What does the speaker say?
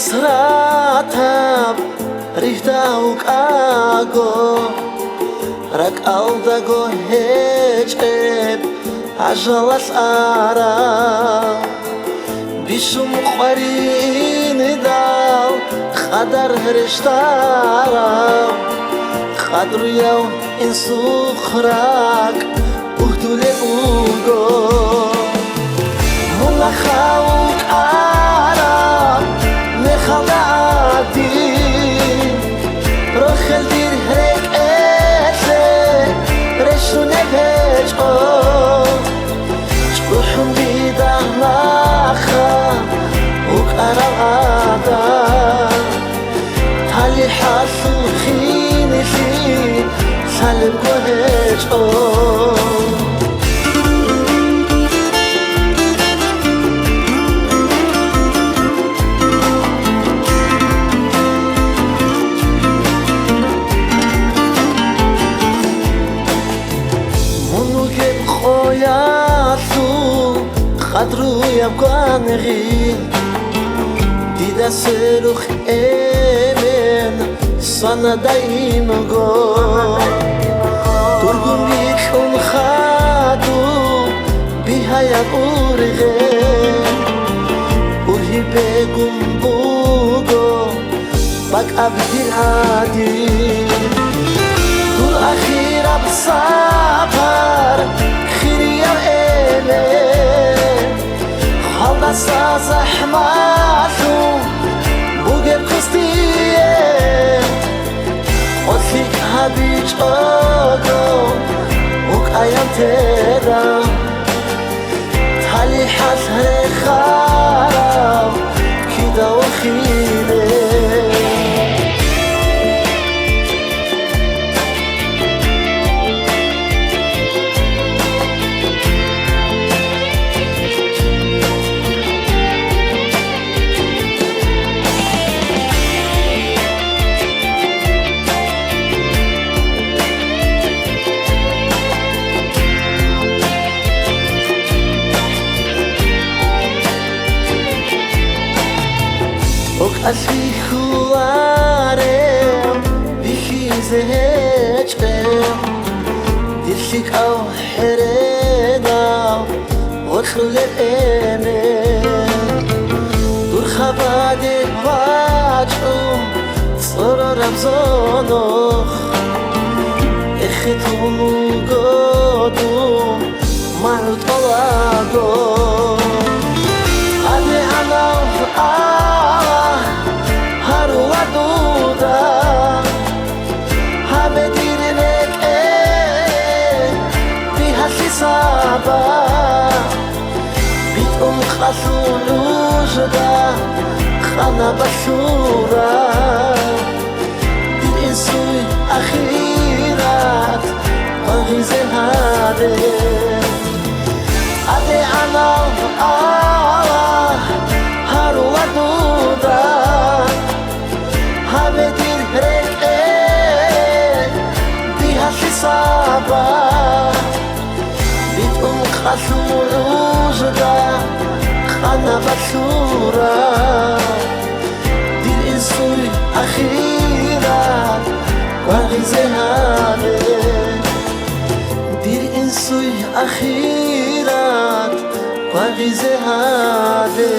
Hasratam Rihdaukago Rakaldago hecheb Ajalas ara Bishum qarin dal Khadar rishtara Khadru yaw insukrak Uhdule ugo Mulakhauk ara Mekhaladi Rochel dir hrek ese Reshune hechko Shkuhum bidah lacha Uk arada Tali hasu khinisi Salim ko hechko Khadru yavganri Dida seruch emen Sana daim go Turgun bichun khadu Bihayat urge Urhi begum bugo Bak abdil hadi Dur akhir absafar Khiriyar emen Halda zahmatu Bugeb kustiye Otlik habic ogo Uk ayam teda Tali hasre kharab Kida ukhile Asli huarem Bihize hechkem Dilshik au heredav Otrule ene Dur chabade vachum Tzora rabzonoch Echetum godum Marut oladom Ade alav Saba Bitum khasulu jda Khana bashura Dir insui akhirat Baghize hade Ade alav Haru aduda Habe dir hreke Bihasi saba Khasulu jda Khana bashura Dir insui akhirat Baghize hade Dir insui akhirat Baghize hade